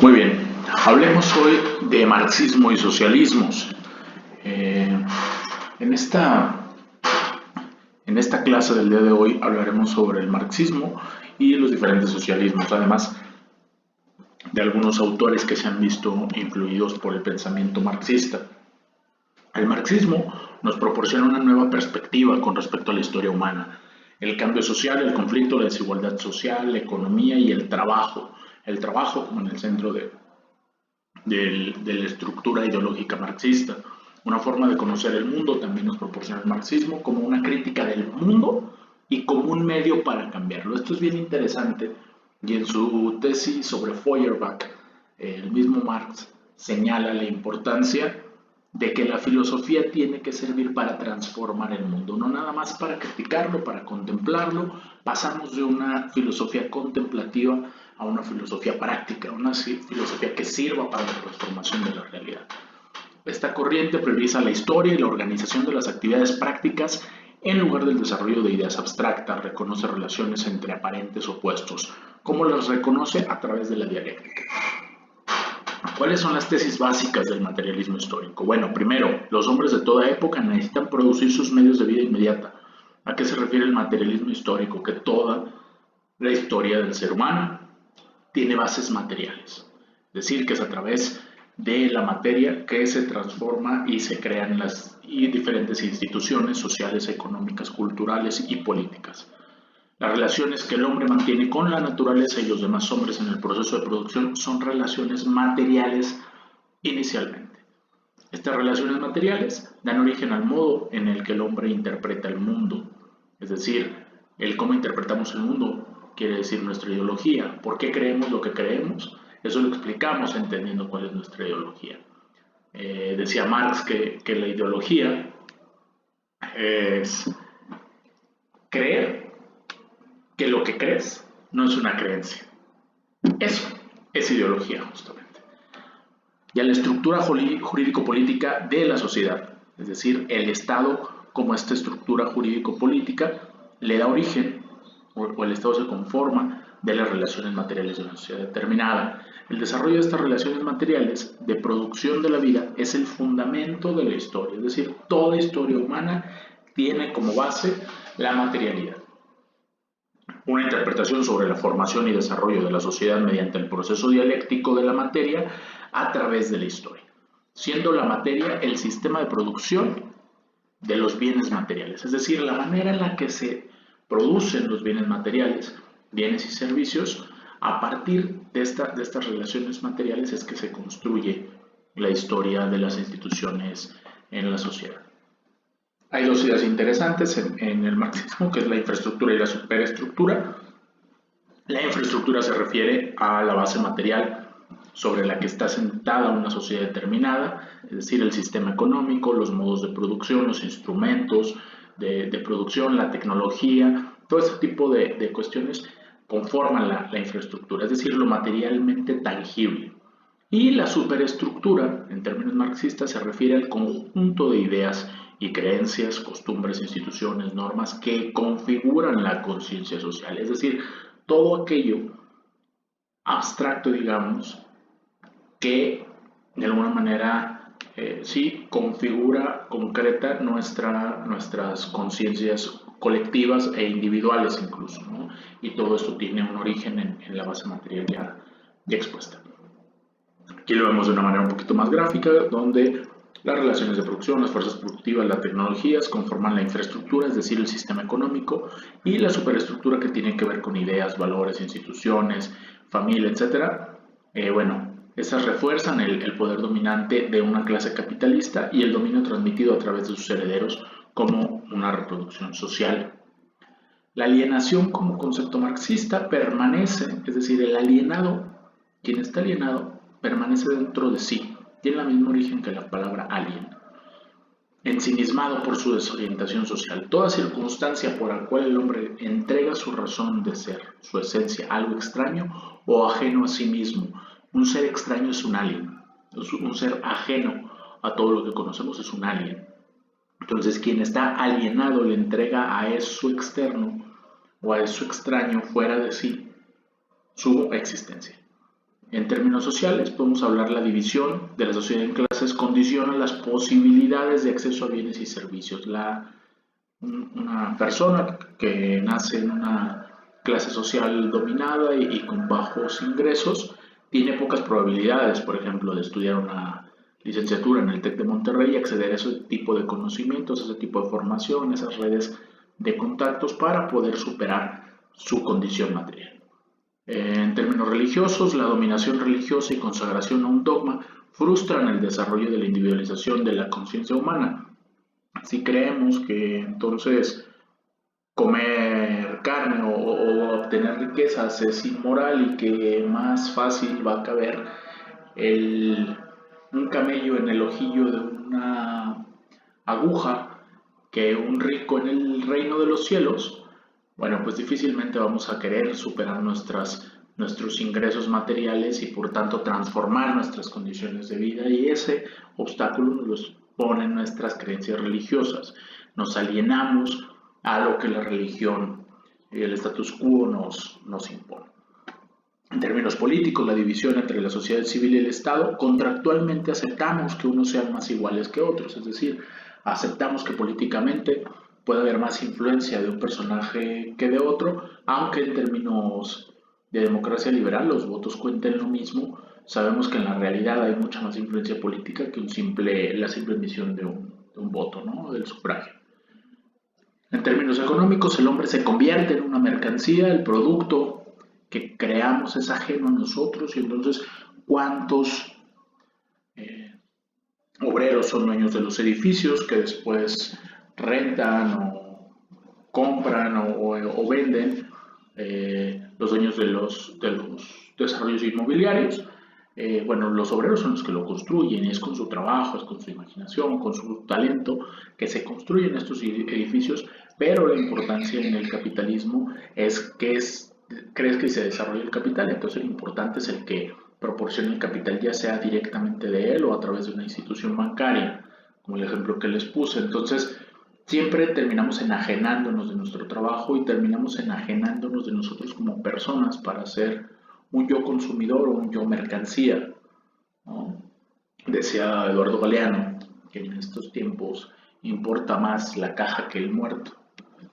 Muy bien, hablemos hoy de marxismo y socialismos. Eh, en, esta, en esta clase del día de hoy hablaremos sobre el marxismo y los diferentes socialismos, además de algunos autores que se han visto influidos por el pensamiento marxista. El marxismo nos proporciona una nueva perspectiva con respecto a la historia humana, el cambio social, el conflicto, la desigualdad social, la economía y el trabajo. El trabajo como en el centro de la estructura ideológica marxista. Una forma de conocer el mundo también nos proporciona el marxismo como una crítica del mundo y como un medio para cambiarlo. Esto es bien interesante y en su tesis sobre Feuerbach, el mismo Marx señala la importancia de que la filosofía tiene que servir para transformar el mundo, no nada más para criticarlo, para contemplarlo. Pasamos de una filosofía contemplativa a una filosofía práctica, una filosofía que sirva para la transformación de la realidad. Esta corriente prioriza la historia y la organización de las actividades prácticas en lugar del desarrollo de ideas abstractas, reconoce relaciones entre aparentes opuestos, como las reconoce a través de la dialéctica. ¿Cuáles son las tesis básicas del materialismo histórico? Bueno, primero, los hombres de toda época necesitan producir sus medios de vida inmediata. ¿A qué se refiere el materialismo histórico? Que toda la historia del ser humano tiene bases materiales. Es decir, que es a través de la materia que se transforma y se crean las diferentes instituciones sociales, económicas, culturales y políticas. Las relaciones que el hombre mantiene con la naturaleza y los demás hombres en el proceso de producción son relaciones materiales inicialmente. Estas relaciones materiales dan origen al modo en el que el hombre interpreta el mundo, es decir, el cómo interpretamos el mundo quiere decir nuestra ideología. ¿Por qué creemos lo que creemos? Eso lo explicamos entendiendo cuál es nuestra ideología. Decía Marx que la ideología es creer que lo que crees no es una creencia. Eso es ideología, justamente. Y a la estructura jurídico-política de la sociedad, es decir, el Estado como esta estructura jurídico-política le da origen, o el Estado se conforma de las relaciones materiales de una sociedad determinada. El desarrollo de estas relaciones materiales de producción de la vida es el fundamento de la historia, es decir, toda historia humana tiene como base la materialidad. Una interpretación sobre la formación y desarrollo de la sociedad mediante el proceso dialéctico de la materia a través de la historia, siendo la materia el sistema de producción de los bienes materiales, es decir, la manera en la que se producen los bienes materiales, bienes y servicios. A partir de estas relaciones materiales es que se construye la historia de las instituciones en la sociedad. Hay dos ideas interesantes en el marxismo, que es la infraestructura y la superestructura. La infraestructura se refiere a la base material sobre la que está sentada una sociedad determinada, es decir, el sistema económico, los modos de producción, los instrumentos de producción, la tecnología, todo este tipo de cuestiones conforman la infraestructura, es decir, lo materialmente tangible. Y la superestructura, en términos marxistas, se refiere al conjunto de ideas y creencias, costumbres, instituciones, normas que configuran la conciencia social, es decir, todo aquello abstracto, digamos, que de alguna manera sí configura, concreta nuestras conciencias colectivas e individuales incluso, ¿no? Y todo esto tiene un origen en la base material ya expuesta. Aquí lo vemos de una manera un poquito más gráfica, donde las relaciones de producción, las fuerzas productivas, las tecnologías conforman la infraestructura, es decir, el sistema económico, y la superestructura que tiene que ver con ideas, valores, instituciones, familia, etc. Esas refuerzan el poder dominante de una clase capitalista y el dominio transmitido a través de sus herederos como una reproducción social. La alienación como concepto marxista permanece, es decir, el alienado, quien está alienado, permanece dentro de sí, tiene el mismo origen que la palabra alien, ensimismado por su desorientación social. Toda circunstancia por la cual el hombre entrega su razón de ser, su esencia, algo extraño o ajeno a sí mismo. Un ser extraño es un alien, un ser ajeno a todo lo que conocemos es un alien. Entonces, quien está alienado le entrega a eso externo o a eso extraño fuera de sí su existencia. En términos sociales, podemos hablar la división de la sociedad en clases condiciona las posibilidades de acceso a bienes y servicios. Una persona que nace en una clase social dominada y con bajos ingresos tiene pocas probabilidades, por ejemplo, de estudiar una licenciatura en el TEC de Monterrey y acceder a ese tipo de conocimientos, a ese tipo de formación, esas redes de contactos para poder superar su condición material. En términos religiosos, la dominación religiosa y consagración a un dogma frustran el desarrollo de la individualización de la conciencia humana. Si creemos que entonces comer carne o obtener riquezas es inmoral y que más fácil va a caber un camello en el ojillo de una aguja que un rico en el reino de los cielos, bueno, pues difícilmente vamos a querer superar nuestros ingresos materiales y por tanto transformar nuestras condiciones de vida, y ese obstáculo nos los ponen nuestras creencias religiosas. Nos alienamos a lo que la religión y el status quo nos impone. En términos políticos, la división entre la sociedad civil y el Estado, contractualmente aceptamos que unos sean más iguales que otros, es decir, aceptamos que políticamente puede haber más influencia de un personaje que de otro, aunque en términos de democracia liberal los votos cuenten lo mismo. Sabemos que en la realidad hay mucha más influencia política que la simple emisión de un voto, ¿no? Del sufragio. En términos económicos, el hombre se convierte en una mercancía, el producto que creamos es ajeno a nosotros, y entonces ¿cuántos obreros son dueños de los edificios que después rentan o compran o venden los dueños de los desarrollos inmobiliarios? Bueno, los obreros son los que lo construyen, y es con su trabajo, es con su imaginación, con su talento que se construyen estos edificios, pero la importancia en el capitalismo crees que se desarrolla el capital, entonces lo importante es el que proporcione el capital, ya sea directamente de él o a través de una institución bancaria, como el ejemplo que les puse. Entonces, siempre terminamos enajenándonos de nuestro trabajo y terminamos enajenándonos de nosotros como personas para ser un yo consumidor o un yo mercancía, ¿no? Decía Eduardo Galeano que en estos tiempos importa más la caja que el muerto,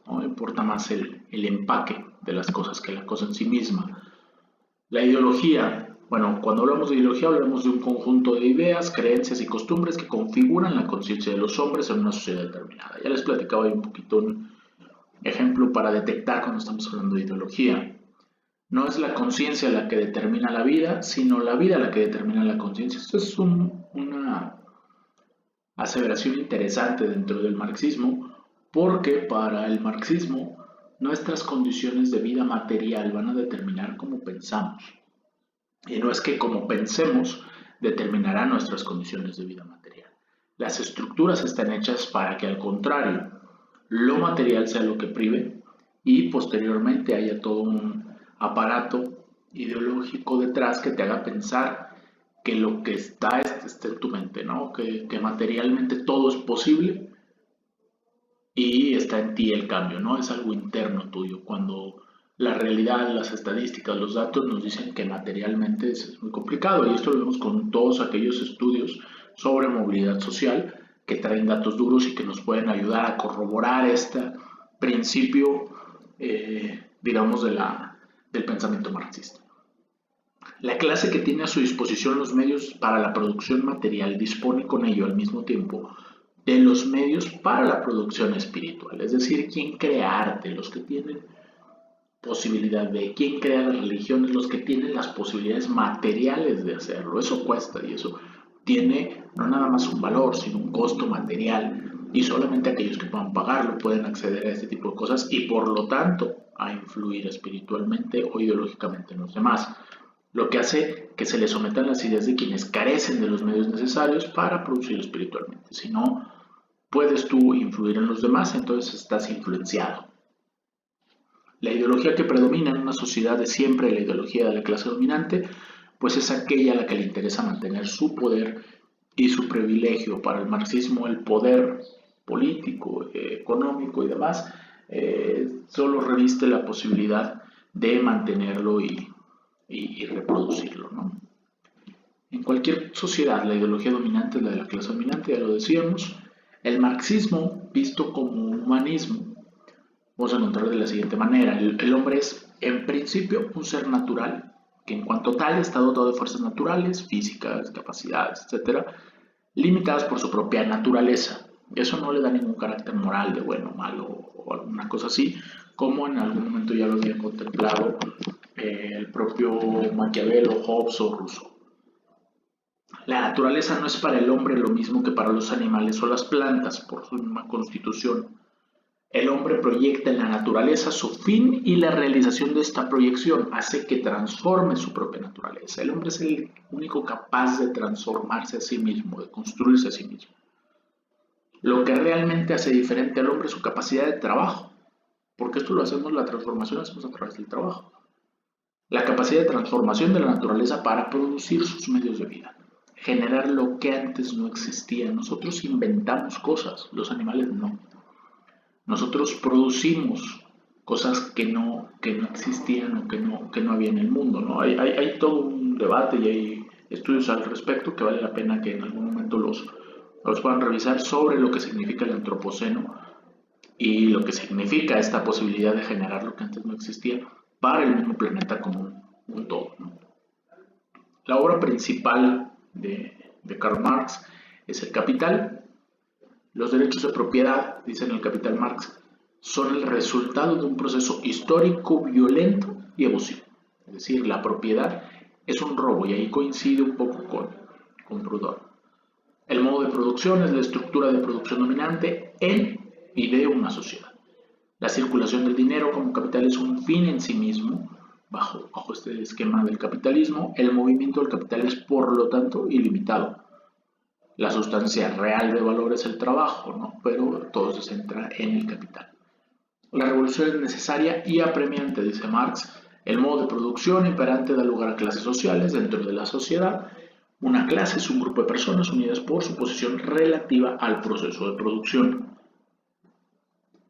¿no? Importa más el empaque de las cosas que la cosa en sí misma. La ideología, bueno, cuando hablamos de ideología hablamos de un conjunto de ideas, creencias y costumbres que configuran la conciencia de los hombres en una sociedad determinada. Ya les platicaba ahí un poquito un ejemplo para detectar cuando estamos hablando de ideología. No es la conciencia la que determina la vida, sino la vida la que determina la conciencia. Esto es una aseveración interesante dentro del marxismo, porque para el marxismo nuestras condiciones de vida material van a determinar cómo pensamos. Y no es que como pensemos determinará nuestras condiciones de vida material. Las estructuras están hechas para que, al contrario, lo material sea lo que prive, y posteriormente haya todo un aparato ideológico detrás que te haga pensar que lo que está en tu mente, ¿no? Que materialmente todo es posible y está en ti el cambio, ¿no? Es algo interno tuyo. Cuando la realidad, las estadísticas, los datos nos dicen que materialmente es muy complicado, y esto lo vemos con todos aquellos estudios sobre movilidad social que traen datos duros y que nos pueden ayudar a corroborar este principio, digamos, del pensamiento marxista. La clase que tiene a su disposición los medios para la producción material dispone con ello al mismo tiempo de los medios para la producción espiritual, es decir, quien crea arte, los que tienen posibilidad de, quien crea las religiones, los que tienen las posibilidades materiales de hacerlo. Eso cuesta, y eso tiene no nada más un valor, sino un costo material, y solamente aquellos que puedan pagarlo pueden acceder a este tipo de cosas y por lo tanto a influir espiritualmente o ideológicamente en los demás, lo que hace que se le sometan las ideas de quienes carecen de los medios necesarios para producir espiritualmente. Si no puedes tú influir en los demás, entonces estás influenciado. La ideología que predomina en una sociedad es siempre la ideología de la clase dominante, pues es aquella a la que le interesa mantener su poder y su privilegio. Para el marxismo, el poder político, económico y demás solo reviste la posibilidad de mantenerlo y reproducirlo, ¿no? En cualquier sociedad, la ideología dominante es la de la clase dominante, ya lo decíamos. El marxismo, visto como humanismo, vamos a encontrar de la siguiente manera. El hombre es, en principio, un ser natural, que en cuanto tal está dotado de fuerzas naturales, físicas, capacidades, etcétera, limitadas por su propia naturaleza. Eso no le da ningún carácter moral de bueno o malo o alguna cosa así, como en algún momento ya lo había contemplado el propio Maquiavelo, Hobbes o Rousseau. La naturaleza no es para el hombre lo mismo que para los animales o las plantas por su misma constitución. El hombre proyecta en la naturaleza su fin y la realización de esta proyección hace que transforme su propia naturaleza. El hombre es el único capaz de transformarse a sí mismo, de construirse a sí mismo. Lo que realmente hace diferente al hombre es su capacidad de trabajo, porque esto lo hacemos, la transformación la hacemos a través del trabajo. La capacidad de transformación de la naturaleza para producir sus medios de vida, generar lo que antes no existía. Nosotros inventamos cosas, los animales no. Nosotros producimos cosas que no existían o que no había en el mundo, ¿no? Hay todo un debate y hay estudios al respecto que vale la pena que en algún momento los puedan revisar sobre lo que significa el antropoceno y lo que significa esta posibilidad de generar lo que antes no existía para el mismo planeta como un todo, ¿no? La obra principal de Karl Marx es El Capital. Los derechos de propiedad, dice en El Capital Marx, son el resultado de un proceso histórico violento y abusivo. Es decir, la propiedad es un robo y ahí coincide un poco con Proudhon. El modo de producción es la estructura de producción dominante en y de una sociedad. La circulación del dinero como capital es un fin en sí mismo. Bajo este esquema del capitalismo, el movimiento del capital es por lo tanto ilimitado. La sustancia real de valor es el trabajo, ¿no? Pero todo se centra en el capital. La revolución es necesaria y apremiante, dice Marx. El modo de producción imperante da lugar a clases sociales dentro de la sociedad. Una clase es un grupo de personas unidas por su posición relativa al proceso de producción.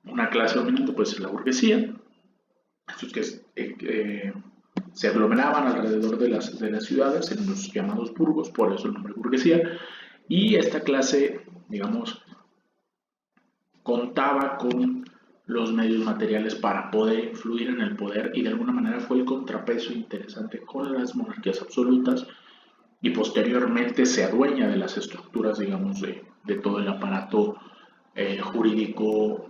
Una clase dominante puede ser la burguesía, estos que se aglomeraban alrededor de las ciudades en los llamados burgos, por eso el nombre burguesía, y esta clase, digamos, contaba con los medios materiales para poder influir en el poder y de alguna manera fue el contrapeso interesante con las monarquías absolutas y posteriormente se adueña de las estructuras, digamos, de todo el aparato jurídico,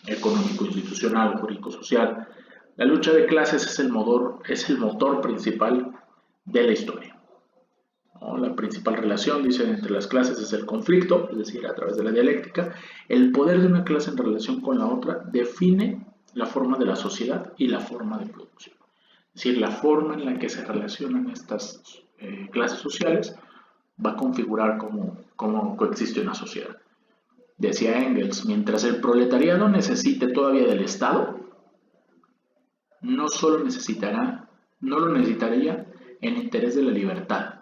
económico, institucional, jurídico-social. La lucha de clases es el motor principal de la historia, ¿no? La principal relación, dicen, entre las clases es el conflicto, es decir, a través de la dialéctica. El poder de una clase en relación con la otra define la forma de la sociedad y la forma de producción. Es decir, la forma en la que se relacionan estas clases sociales va a configurar cómo coexiste una sociedad. Decía Engels, mientras el proletariado necesite todavía del Estado, no lo necesitaría en interés de la libertad,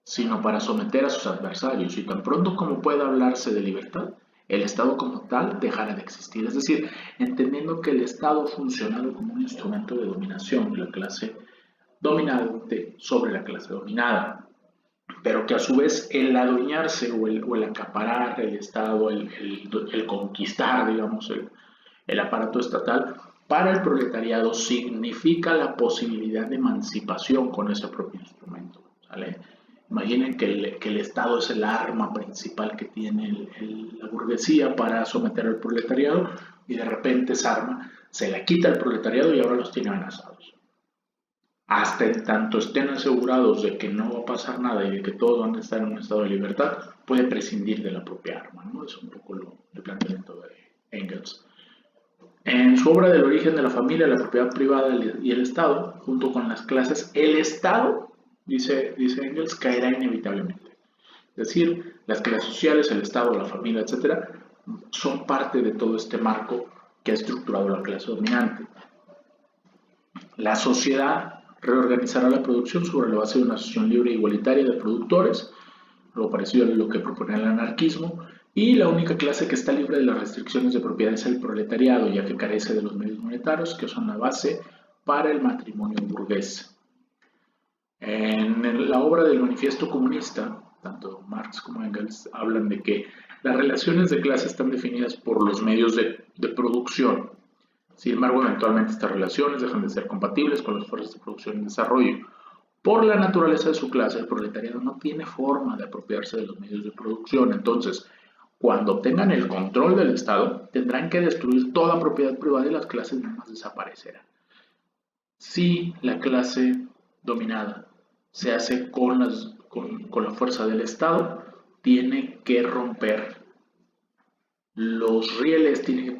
sino para someter a sus adversarios, y tan pronto como pueda hablarse de libertad, el Estado como tal dejará de existir. Es decir, entendiendo que el Estado ha funcionado como un instrumento de dominación de la clase dominante sobre la clase dominada, pero que a su vez el adueñarse o el acaparar el Estado, el conquistar, digamos, el aparato estatal, para el proletariado significa la posibilidad de emancipación con ese propio instrumento, ¿sale? Imaginen que el Estado es el arma principal que tiene la burguesía para someter al proletariado y de repente esa arma se la quita al proletariado y ahora los tiene amenazados. Hasta en tanto estén asegurados de que no va a pasar nada y de que todos van a estar en un estado de libertad, puede prescindir de la propia arma, ¿no? Es un poco el planteamiento de Engels. En su obra del origen de la familia, la propiedad privada y el Estado, junto con las clases, el Estado, dice Engels, caerá inevitablemente. Es decir, las clases sociales, el Estado, la familia, etc., son parte de todo este marco que ha estructurado la clase dominante. La sociedad reorganizará la producción sobre la base de una asociación libre e igualitaria de productores, algo parecido a lo que propone el anarquismo, y la única clase que está libre de las restricciones de propiedad es el proletariado, ya que carece de los medios monetarios, que son la base para el matrimonio burgués. La obra del Manifiesto Comunista, tanto Marx como Engels hablan de que las relaciones de clase están definidas por los medios de producción. Sin embargo, eventualmente estas relaciones dejan de ser compatibles con las fuerzas de producción y desarrollo. Por la naturaleza de su clase, el proletariado no tiene forma de apropiarse de los medios de producción. Entonces, cuando obtengan el control del Estado, tendrán que destruir toda propiedad privada y las clases mismas desaparecerán. Si la clase dominada se hace con la fuerza del Estado, tiene que romper los rieles, tiene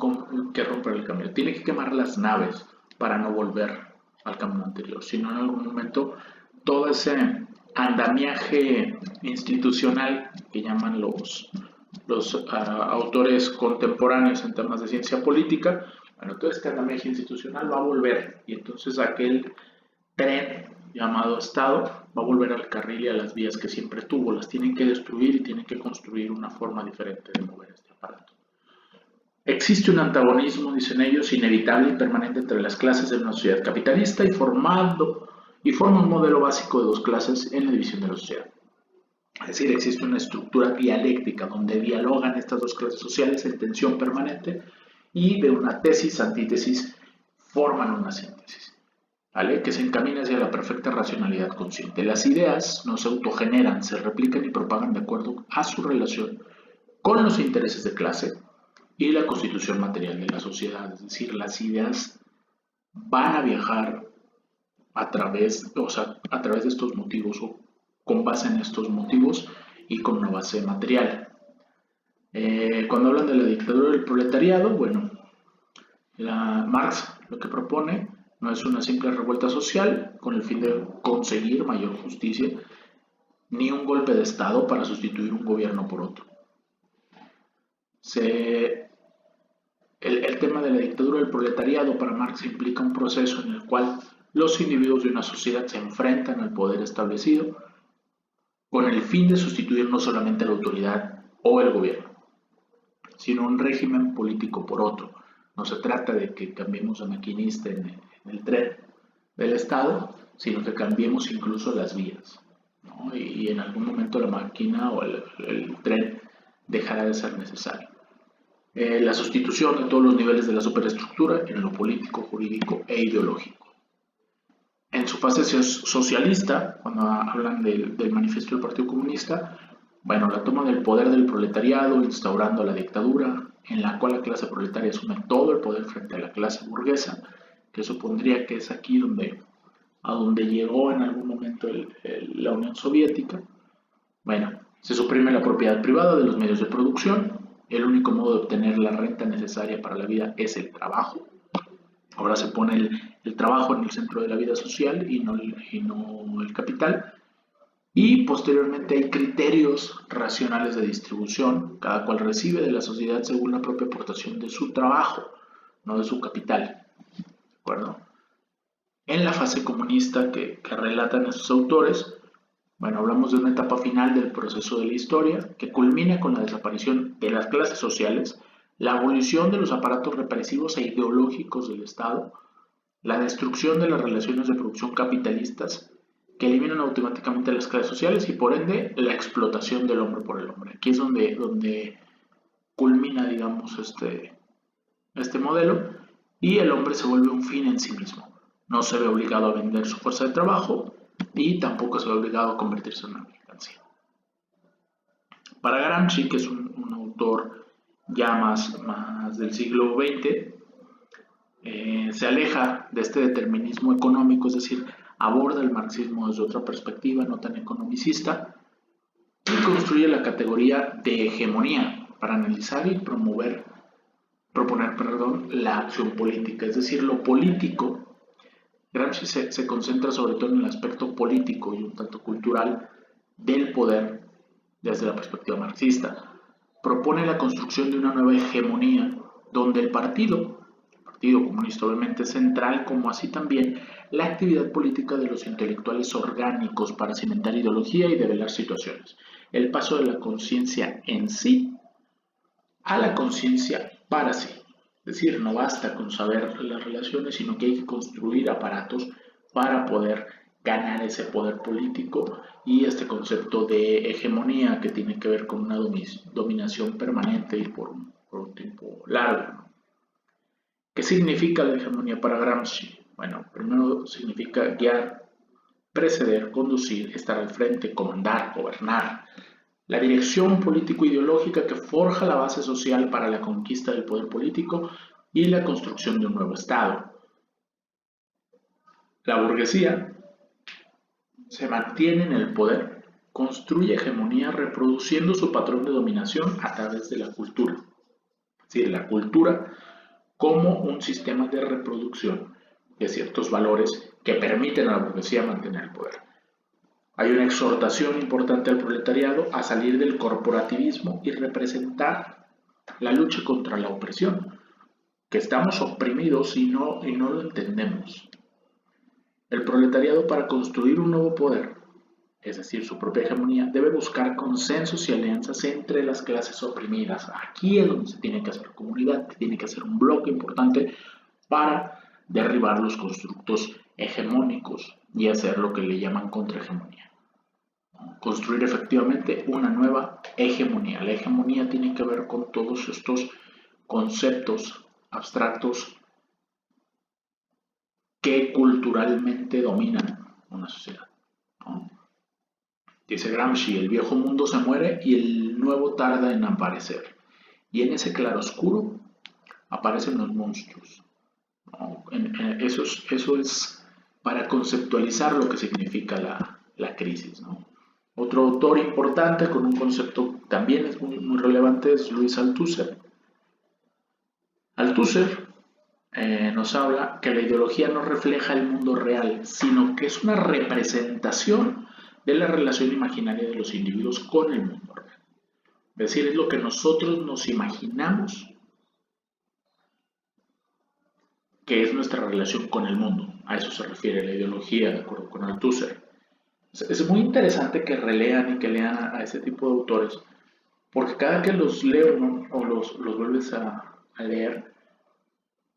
que romper el camino, tiene que quemar las naves para no volver al camino anterior. Si no, en algún momento todo ese andamiaje institucional que llaman los autores contemporáneos en temas de ciencia política, bueno, todo este andamiaje institucional va a volver y entonces aquel tren llamado Estado va a volver al carril y a las vías que siempre tuvo, las tienen que destruir y tienen que construir una forma diferente de mover este aparato. Existe un antagonismo, dicen ellos, inevitable y permanente entre las clases de una sociedad capitalista y forma un modelo básico de dos clases en la división de la sociedad. Es decir, existe una estructura dialéctica donde dialogan estas dos clases sociales en tensión permanente y de una tesis, antítesis, forman una síntesis, ¿vale? Que se encamina hacia la perfecta racionalidad consciente. Las ideas no se autogeneran, se replican y propagan de acuerdo a su relación con los intereses de clase y la constitución material de la sociedad. Es decir, las ideas van a viajar a través de estos motivos o con base en estos motivos y con una base material. Cuando hablan de la dictadura del proletariado, bueno, Marx lo que propone no es una simple revuelta social con el fin de conseguir mayor justicia, ni un golpe de Estado para sustituir un gobierno por otro. El tema de la dictadura del proletariado para Marx implica un proceso en el cual los individuos de una sociedad se enfrentan al poder establecido con el fin de sustituir no solamente la autoridad o el gobierno, sino un régimen político por otro. No se trata de que cambiemos de maquinista en el tren del Estado, sino que cambiemos incluso las vías, ¿no? Y en algún momento la máquina o el tren dejará de ser necesario. La sustitución de todos los niveles de la superestructura en lo político, jurídico e ideológico. En su fase socialista, cuando hablan del manifiesto del Partido Comunista, bueno, la toma del poder del proletariado, instaurando la dictadura, en la cual la clase proletaria asume todo el poder frente a la clase burguesa, que supondría que es aquí a donde llegó en algún momento la Unión Soviética. Bueno, se suprime la propiedad privada de los medios de producción. El único modo de obtener la renta necesaria para la vida es el trabajo. Ahora se pone el trabajo en el centro de la vida social y no el capital. Y posteriormente hay criterios racionales de distribución. Cada cual recibe de la sociedad según la propia aportación de su trabajo, no de su capital. ¿De acuerdo? En la fase comunista que relatan estos autores, bueno, hablamos de una etapa final del proceso de la historia que culmina con la desaparición de las clases sociales, la abolición de los aparatos represivos e ideológicos del Estado, la destrucción de las relaciones de producción capitalistas que eliminan automáticamente las clases sociales y por ende la explotación del hombre por el hombre. Aquí es donde culmina, digamos, este modelo y el hombre se vuelve un fin en sí mismo. No se ve obligado a vender su fuerza de trabajo y tampoco se ve obligado a convertirse en una mercancía. Para Gramsci, que es un autor ya más del siglo XX, se aleja de este determinismo económico, es decir, aborda el marxismo desde otra perspectiva, no tan economicista, y construye la categoría de hegemonía para analizar y proponer la acción política, es decir, lo político. Gramsci se concentra sobre todo en el aspecto político y un tanto cultural del poder desde la perspectiva marxista. Propone la construcción de una nueva hegemonía donde el Partido Comunista obviamente es central, como así también la actividad política de los intelectuales orgánicos para cimentar ideología y develar situaciones. El paso de la conciencia en sí a la conciencia para sí. Es decir, no basta con saber las relaciones, sino que hay que construir aparatos para poder ganar ese poder político y este concepto de hegemonía que tiene que ver con una dominación permanente y por un tiempo largo. ¿Qué significa la hegemonía para Gramsci? Bueno, primero significa guiar, preceder, conducir, estar al frente, comandar, gobernar. La dirección político-ideológica que forja la base social para la conquista del poder político y la construcción de un nuevo Estado. La burguesía se mantiene en el poder, construye hegemonía reproduciendo su patrón de dominación a través de la cultura. Es decir, la cultura como un sistema de reproducción de ciertos valores que permiten a la burguesía mantener el poder. Hay una exhortación importante al proletariado a salir del corporativismo y representar la lucha contra la opresión, que estamos oprimidos y no lo entendemos. El proletariado, para construir un nuevo poder, es decir, su propia hegemonía, debe buscar consensos y alianzas entre las clases oprimidas. Aquí es donde se tiene que hacer comunidad, tiene que hacer un bloque importante para derribar los constructos hegemónicos y hacer lo que le llaman contrahegemonía. Construir efectivamente una nueva hegemonía. La hegemonía tiene que ver con todos estos conceptos abstractos que culturalmente dominan una sociedad, ¿no? Dice Gramsci, el viejo mundo se muere y el nuevo tarda en aparecer. Y en ese claroscuro aparecen los monstruos, ¿no? Eso es para conceptualizar lo que significa la crisis, ¿no? Otro autor importante con un concepto también es muy relevante es Luis Althusser. Althusser nos habla que la ideología no refleja el mundo real, sino que es una representación de la relación imaginaria de los individuos con el mundo real. Es decir, es lo que nosotros nos imaginamos que es nuestra relación con el mundo. A eso se refiere la ideología, de acuerdo con Althusser. Es muy interesante que relean y que lean a ese tipo de autores, porque cada que los leo, ¿no? O los vuelves a leer,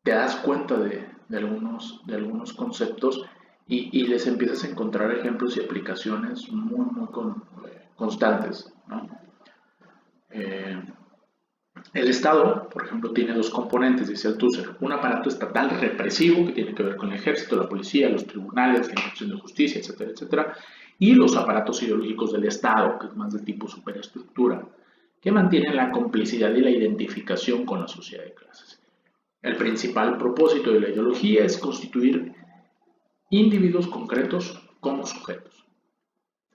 te das cuenta de algunos conceptos y les empiezas a encontrar ejemplos y aplicaciones muy constantes, ¿no? El Estado, por ejemplo, tiene dos componentes, dice Althusser: un aparato estatal represivo que tiene que ver con el ejército, la policía, los tribunales, la institución de justicia, etcétera, etcétera, y los aparatos ideológicos del Estado, que es más de tipo superestructura, que mantienen la complicidad y la identificación con la sociedad de clases. El principal propósito de la ideología es constituir individuos concretos como sujetos.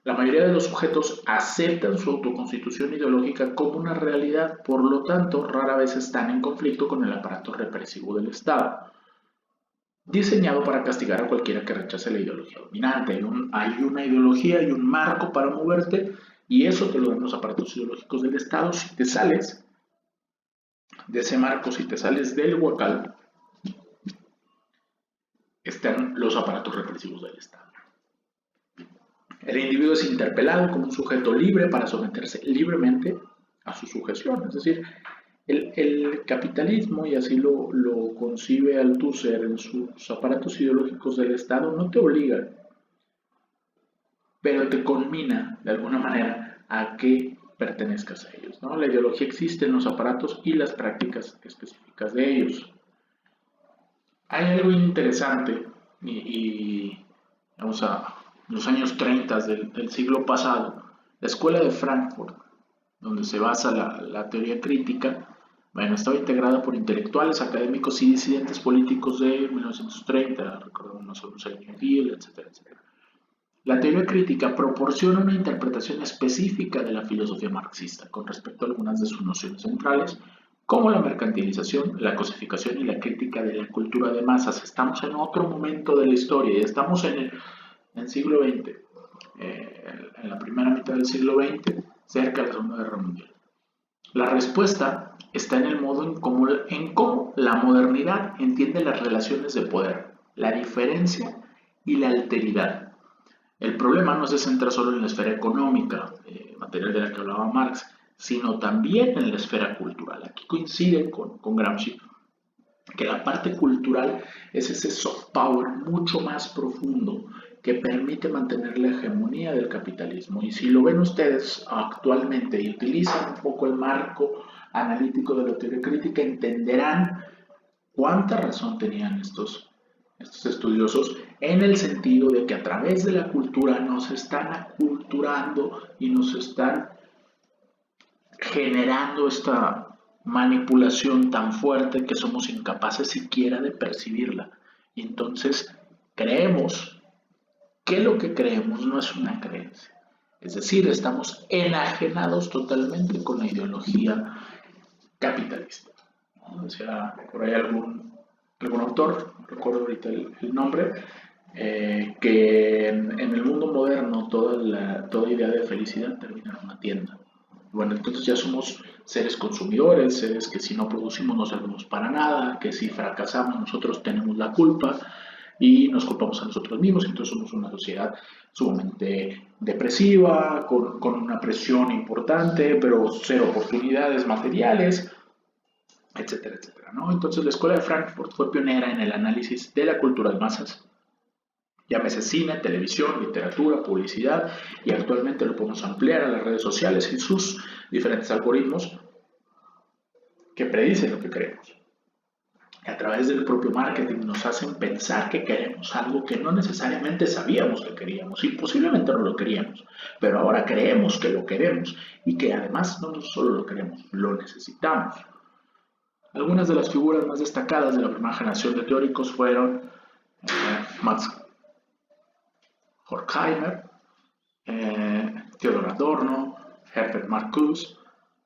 La mayoría de los sujetos aceptan su autoconstitución ideológica como una realidad, por lo tanto, rara vez están en conflicto con el aparato represivo del Estado, diseñado para castigar a cualquiera que rechace la ideología dominante. Hay una ideología, hay un marco para moverte, y eso te lo dan los aparatos ideológicos del Estado. Si te sales de ese marco, si te sales del huacal, están los aparatos represivos del Estado. El individuo es interpelado como un sujeto libre para someterse libremente a su sujeción. Es decir, el capitalismo, y así lo concibe Althusser en sus aparatos ideológicos del Estado, no te obliga, pero te conmina de alguna manera a que pertenezcas a ellos, ¿no? La ideología existe en los aparatos y las prácticas específicas de ellos. Hay algo interesante y vamos a los años 30 del siglo pasado, la escuela de Frankfurt, donde se basa la teoría crítica, bueno, estaba integrada por intelectuales, académicos y disidentes políticos de 1930, recordemos a Husserl, etcétera, etcétera. La teoría crítica proporciona una interpretación específica de la filosofía marxista con respecto a algunas de sus nociones centrales, como la mercantilización, la cosificación y la crítica de la cultura de masas. Estamos en otro momento de la historia, ya estamos en el siglo XX, en la primera mitad del siglo XX, cerca de la Segunda Guerra Mundial. La respuesta está en el modo en cómo la modernidad entiende las relaciones de poder, la diferencia y la alteridad. El problema no se centra solo en la esfera económica, material de la que hablaba Marx, sino también en la esfera cultural. Aquí coincide con Gramsci que la parte cultural es ese soft power mucho más profundo que permite mantener la hegemonía del capitalismo. Y si lo ven ustedes actualmente y utilizan un poco el marco analítico de la teoría crítica, entenderán cuánta razón tenían estos estudiosos en el sentido de que a través de la cultura nos están aculturando y nos están generando esta manipulación tan fuerte que somos incapaces siquiera de percibirla. Y entonces creemos que lo que creemos no es una creencia. Es decir, estamos enajenados totalmente con la ideología capitalista, ¿no? O sea, por ahí algún autor, no recuerdo ahorita el nombre, que en el mundo moderno toda idea de felicidad termina en una tienda. Bueno, entonces ya somos seres consumidores, seres que si no producimos no servimos para nada, que si fracasamos nosotros tenemos la culpa y nos culpamos a nosotros mismos, entonces somos una sociedad sumamente depresiva, con una presión importante, pero cero oportunidades materiales, etcétera, etcétera, ¿no? Entonces la Escuela de Frankfurt fue pionera en el análisis de la cultura de masas, llámese cine, televisión, literatura, publicidad, y actualmente lo podemos ampliar a las redes sociales y sus diferentes algoritmos que predicen lo que queremos. A través del propio marketing nos hacen pensar que queremos algo que no necesariamente sabíamos que queríamos y posiblemente no lo queríamos, pero ahora creemos que lo queremos y que además no solo lo queremos, lo necesitamos. Algunas de las figuras más destacadas de la primera generación de teóricos fueron Max Horkheimer, Theodor Adorno, Herbert Marcuse,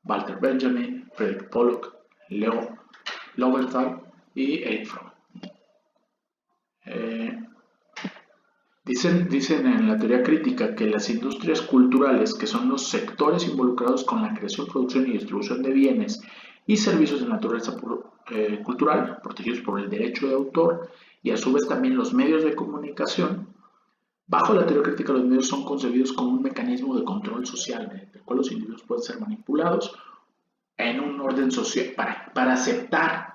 Walter Benjamin, Friedrich Pollock, Leo Lowenthal y Erich Fromm. Dicen en la teoría crítica que las industrias culturales, que son los sectores involucrados con la creación, producción y distribución de bienes y servicios de naturaleza cultural, protegidos por el derecho de autor, y a su vez también los medios de comunicación, bajo la teoría crítica los medios son concebidos como un mecanismo de control social, mediante el cual los individuos pueden ser manipulados en un orden social para aceptar,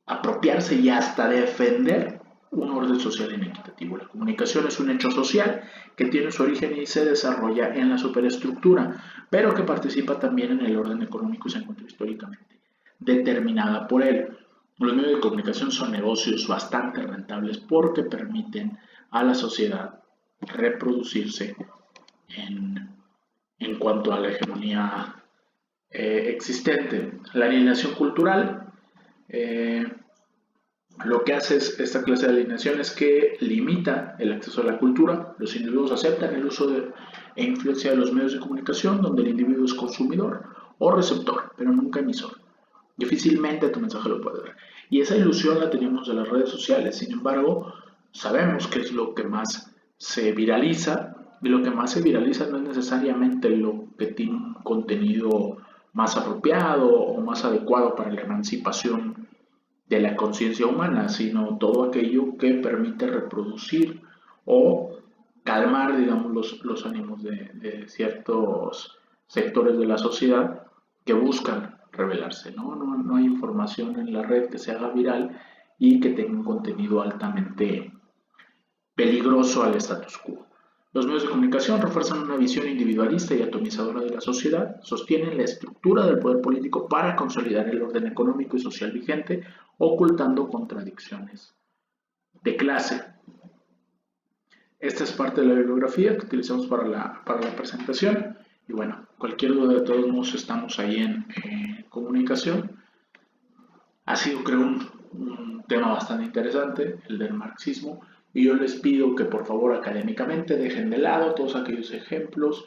apropiarse y hasta defender un orden social inequitativo. La comunicación es un hecho social que tiene su origen y se desarrolla en la superestructura, pero que participa también en el orden económico y se encuentra históricamente determinada por él. Los medios de comunicación son negocios bastante rentables porque permiten a la sociedad reproducirse en cuanto a la hegemonía existente. La alienación cultural, lo que hace esta clase de alienación es que limita el acceso a la cultura. Los individuos aceptan el uso e influencia de los medios de comunicación, donde el individuo es consumidor o receptor, pero nunca emisor. Difícilmente tu mensaje lo puede ver. Y esa ilusión la tenemos de las redes sociales. Sin embargo, sabemos que es lo que más se viraliza, y lo que más se viraliza no es necesariamente lo que tiene un contenido más apropiado o más adecuado para la emancipación de la conciencia humana, sino todo aquello que permite reproducir o calmar, digamos, los ánimos de ciertos sectores de la sociedad que buscan revelarse, ¿no? No hay información en la red que se haga viral y que tenga un contenido altamente peligroso al status quo. Los medios de comunicación refuerzan una visión individualista y atomizadora de la sociedad, sostienen la estructura del poder político para consolidar el orden económico y social vigente, ocultando contradicciones de clase. Esta es parte de la bibliografía que utilizamos para la presentación. Y bueno, cualquier duda, de todos modos estamos ahí en comunicación. Ha sido, creo, un tema bastante interesante, el del marxismo. Y yo les pido que por favor académicamente dejen de lado todos aquellos ejemplos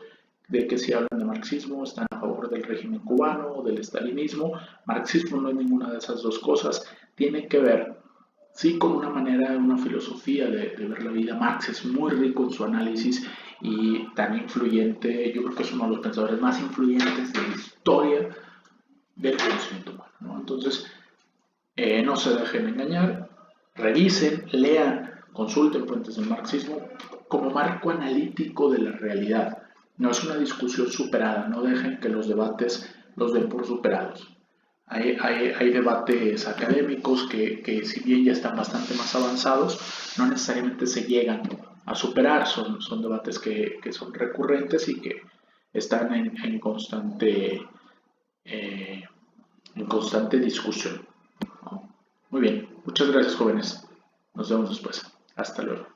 de que si hablan de marxismo están a favor del régimen cubano o del estalinismo. Marxismo no es ninguna de esas dos cosas. Tiene que ver, sí, con una manera, una filosofía de ver la vida. Marx es muy rico en su análisis y tan influyente. Yo creo que es uno de los pensadores más influyentes de la historia del conocimiento humano, ¿no? Entonces, no se dejen engañar, revisen, lean, consulten fuentes del marxismo como marco analítico de la realidad. No es una discusión superada, no dejen que los debates los den por superados. Hay debates académicos que si bien ya están bastante más avanzados, no necesariamente se llegan superar. Son debates que son recurrentes y que están eh, en constante discusión, ¿no? Muy bien, muchas gracias, jóvenes. Nos vemos después. Hasta luego.